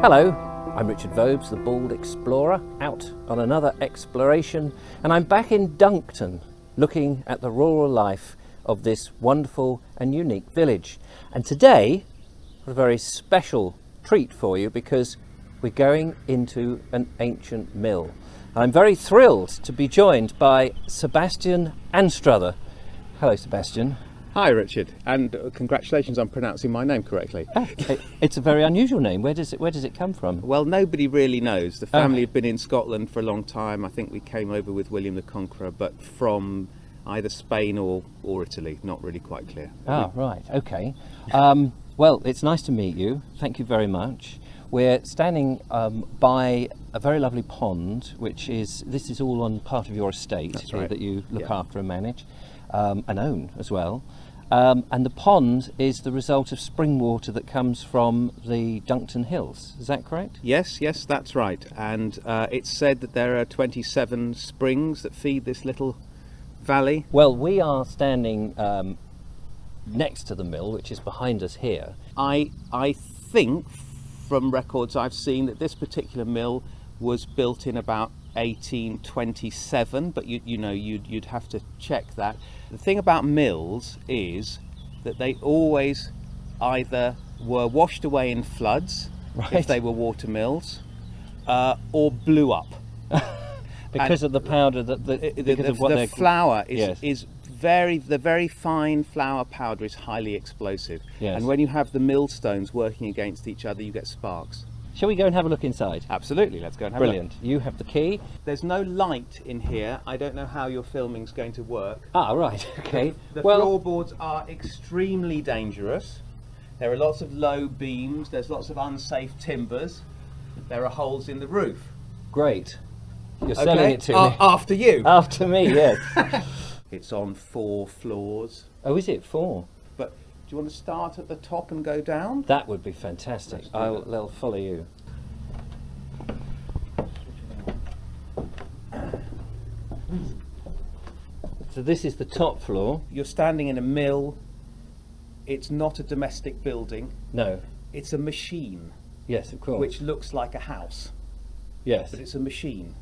Hello, I'm Richard Vobes, the Bald Explorer, out on another exploration, and I'm back in Duncton looking at the rural life of this wonderful and unique village. And today, a very special treat for you because we're going into an ancient mill. I'm very thrilled to be joined by Sebastian Anstruther. Hello, Sebastian. Hi Richard, and congratulations on pronouncing my name correctly. It's a very unusual name. Where does it come from? Well, nobody really knows. The family have been in Scotland for a long time. I think we came over with William the Conqueror, but from either Spain or Italy. Not really quite clear. Ah, right, okay. Well, it's nice to meet you. Thank you very much. We're standing by a very lovely pond, this is all on part of your estate. That's right. That you look after and manage, and own as well. And the pond is the result of spring water that comes from the Duncton Hills. Is that correct? Yes, that's right. And it's said that there are 27 springs that feed this little valley. Well, we are standing next to the mill, which is behind us here. I think from records I've seen that this particular mill was built in about 1827, but you'd have to check that. The thing about mills is that they always either were washed away in floods, right, if they were water mills, or blew up because of the powder the flour is yes. The very fine flour powder is highly explosive. Yes. And when you have the millstones working against each other, you get sparks. Shall we go and have a look inside? Absolutely, let's go and have Brilliant. a look. You have the key. There's no light in here. I don't know how your filming's going to work. Ah, right, okay. The floorboards are extremely dangerous. There are lots of low beams, there's lots of unsafe timbers. There are holes in the roof. Great. You're selling it to me. After you. After me, yes. It's on 4 floors. Oh, is it 4? But do you want to start at the top and go down? That would be fantastic. I'll follow you. So this is the top floor. You're standing in a mill. It's not a domestic building. No. It's a machine. Yes, of course. Which looks like a house. Yes. But it's a machine.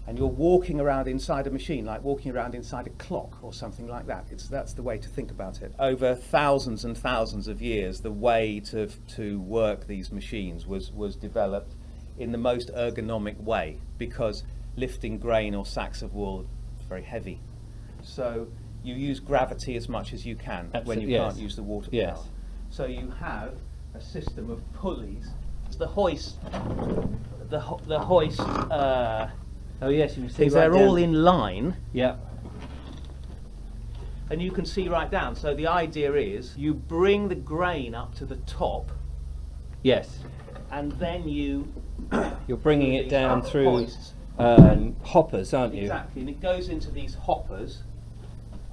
And you're walking around inside a machine, like walking around inside a clock or something like that. That's the way to think about it. Over thousands and thousands of years, the way to work these machines was developed in the most ergonomic way, because lifting grain or sacks of wool is very heavy. So you use gravity as much as you can when you can't use the water power. Yes. So you have a system of pulleys. The hoist. Oh yes, you can see. They're all in line. Yeah. And you can see right down. So the idea is you bring the grain up to the top. Yes. And then you're bringing it down through hoists. Hoppers, aren't you? Exactly. And it goes into these hoppers.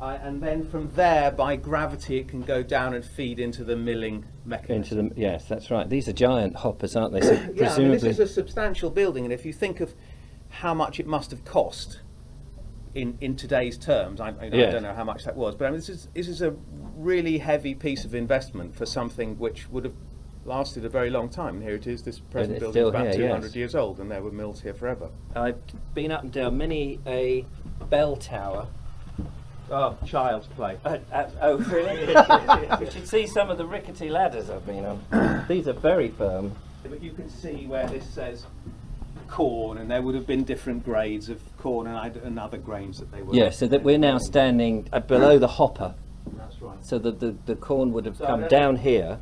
And then from there, by gravity, it can go down and feed into the milling mechanism. Yes, that's right. These are giant hoppers, aren't they? So Yeah, presumably... I mean, this is a substantial building, and if you think of how much it must have cost in today's terms, I don't know how much that was, but I mean, this is a really heavy piece of investment for something which would have lasted a very long time. And here it is, this present building is about 200 years old, and there were mills here forever. I've been up and down many a bell tower. Oh, child's play. Oh, really? You should see some of the rickety ladders I've been on. These are very firm. But you can see where this says corn, and there would have been different grades of corn and other grains that they were. Yeah, so that we're now standing below the hopper. That's right. So the corn would have come down here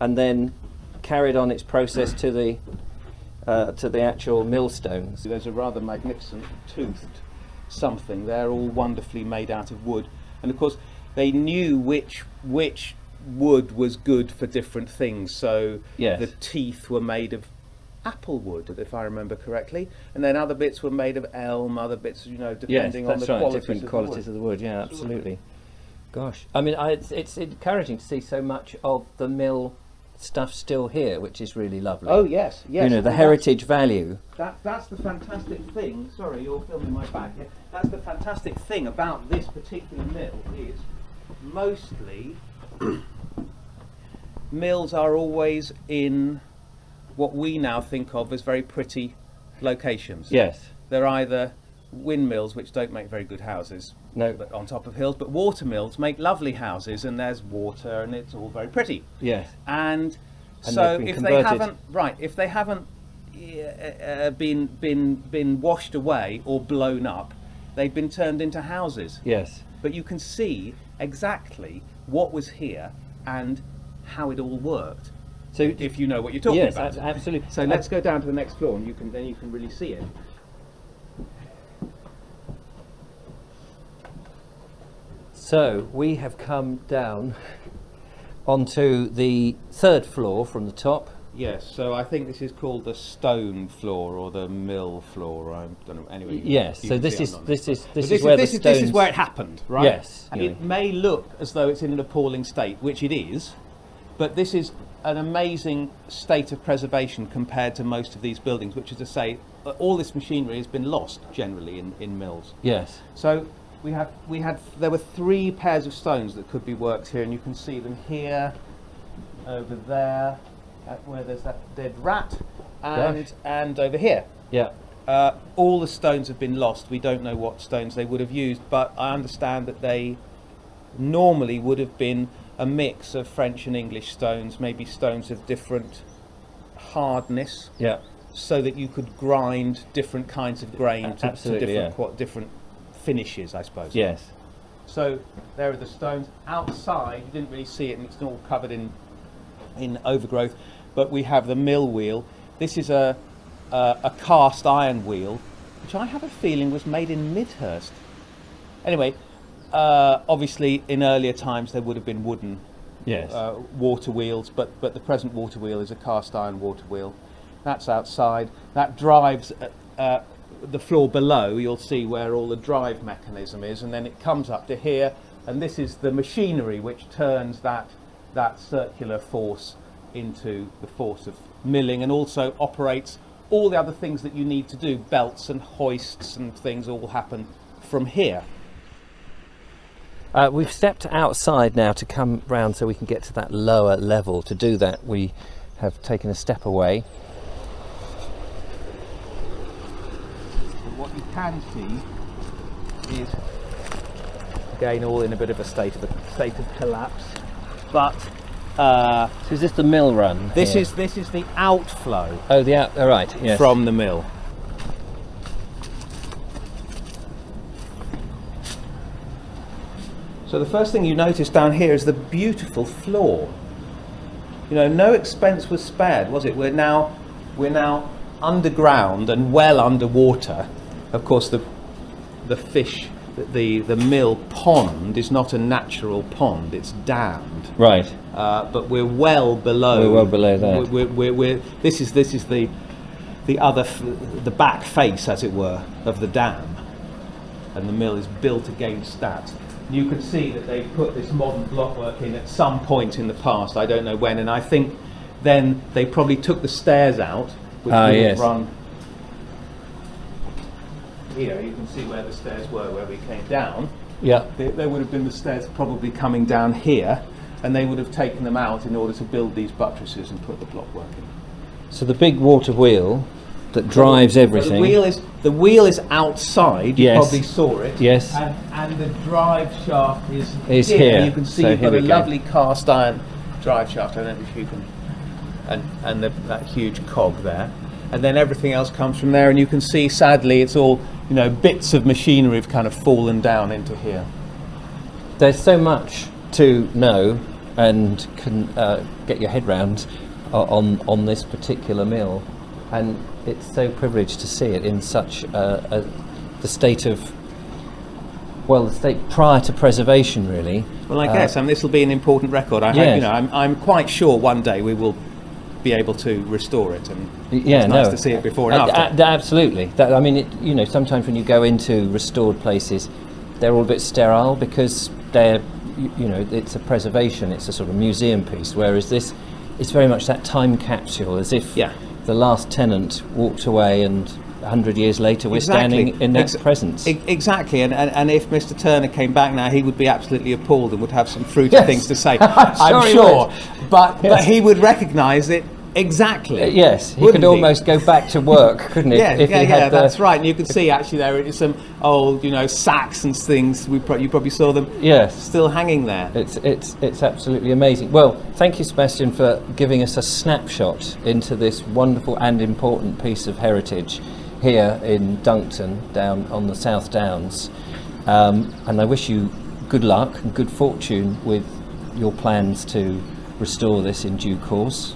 and then carried on its process to the actual millstones. There's a rather magnificent toothed something. They're all wonderfully made out of wood, and of course they knew which wood was good for different things. So yes, the teeth were made of apple wood, if I remember correctly, and then other bits were made of elm, other bits, depending on the qualities different qualities of the wood. Yeah, absolutely. Gosh, I mean, it's encouraging to see so much of the mill stuff still here, which is really lovely. Oh yes. The heritage value. That's the fantastic thing. Sorry, you're filming my back here. That's the fantastic thing about this particular mill is mostly mills are always in what we now think of as very pretty locations. Yes. They're either windmills, which don't make very good houses, No. but on top of hills, but water mills make lovely houses, and there's water, and it's all very pretty. Yes. And And so they've been if they haven't been washed away or blown up, they've been turned into houses. Yes. But you can see exactly what was here and how it all worked. So If you know what you're talking yes, about. absolutely. So let's go down to the next floor, and you can really see it. So we have come down onto the third floor from the top. Yes, so I think this is called the stone floor or the mill floor. I don't know. Anyway. Yes. you So can this see is I'm not- this is But this is where the stones. this is where it happened, right? Yes. And it may look as though it's in an appalling state, which it is, but this is an amazing state of preservation compared to most of these buildings, which is to say, all this machinery has been lost generally in mills. Yes. So there were 3 pairs of stones that could be worked here, and you can see them here, over there, where there's that dead rat, and over here. Yeah. All the stones have been lost. We don't know what stones they would have used, but I understand that they normally would have been a mix of French and English stones, maybe stones of different hardness, Yeah. so that you could grind different kinds of grain to Absolutely, different finishes, I suppose. Yes. So there are the stones. Outside, you didn't really see it, and it's all covered in overgrowth, but we have the mill wheel. This is a cast iron wheel, which I have a feeling was made in Midhurst. Anyway, obviously in earlier times there would have been wooden Yes. water wheels, but the present water wheel is a cast iron water wheel. That's outside. That drives the floor below. You'll see where all the drive mechanism is, and then it comes up to here, and this is the machinery which turns that circular force into the force of milling, and also operates all the other things that you need to do. Belts and hoists and things all happen from here. We've stepped outside now to come round so we can get to that lower level. To do that, we have taken a step away. What you can see is, again, all in a bit of a state of collapse. But So is this the mill run? this here? is the outflow Oh, the out. Oh, right. Yes. from the mill. So the first thing you notice down here is the beautiful floor. You know, no expense was spared, was it? We're now underground and well underwater. Of course, the fish, the mill pond is not a natural pond; it's dammed. Right. But we're well below. We're well below that. This is the the back face, as it were, of the dam, and the mill is built against that. You can see that they put this modern blockwork in at some point in the past. I don't know when, and I think then they probably took the stairs out, which would yes. have run here. You can see where the stairs were where we came down. Yeah. There would have been the stairs probably coming down here, and they would have taken them out in order to build these buttresses and put the blockwork in. So the big water wheel that drives everything. The wheel is outside. You Yes. probably saw it. Yes. And the drive shaft is here. You can see So you've here got a we go. lovely cast iron drive shaft. I don't know if you can, and that huge cog there, and then everything else comes from there. And you can see, sadly, it's all, you know, bits of machinery have kind of fallen down into here. There's so much to know and can get your head round on this particular mill, and it's so privileged to see it in such the state of, well, the state prior to preservation, really. Well, I guess, and this will be an important record. I hope, Yes. you know, I'm quite sure one day we will be able to restore it, and it's nice to see it before and after. Absolutely. I mean, you know, sometimes when you go into restored places, they're all a bit sterile because they're, you know, it's a preservation, it's a sort of museum piece, whereas this, it's very much that time capsule, as if the last tenant walked away and 100 years later we're standing in that presence. Exactly, and if Mr. Turner came back now, he would be absolutely appalled and would have some fruity things to say. I'm he sure. would. But he would recognise it Exactly. Yes, he Wouldn't could almost go back to work, couldn't he? Yeah, if he had yeah, the- that's right. And you can see actually there is some old, sacks and things. You probably saw them. Yes. Still hanging there. It's absolutely amazing. Well, thank you, Sebastian, for giving us a snapshot into this wonderful and important piece of heritage here in Duncton, down on the Southdowns. And I wish you good luck and good fortune with your plans to restore this in due course.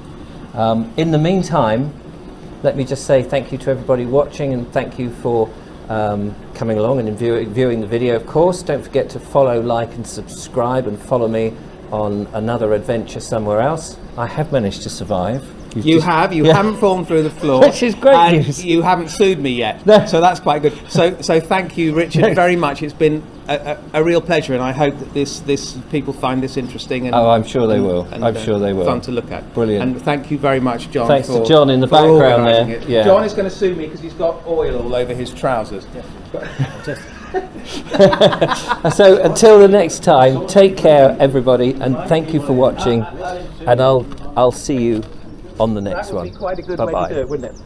In the meantime, let me just say thank you to everybody watching, and thank you for coming along and viewing the video. Of course, don't forget to follow, like and subscribe, and follow me on another adventure somewhere else. I have managed to survive. You haven't fallen through the floor, Which is great and news. you haven't sued me yet, No. so that's quite good. So thank you, Richard, very much. It's been a real pleasure, and I hope that this people find this interesting. And, Oh, I'm sure they will. and, I'm sure they will. Fun to look at. Brilliant. And thank you very much, John. Thanks to for, John in the for background organising there. it. Yeah. John is going to sue me because he's got oil all over his trousers. So until the next time, take care, everybody, and thank you for watching. And I'll see you on the next That would one. be quite a good Bye-bye. way to do it, wouldn't it?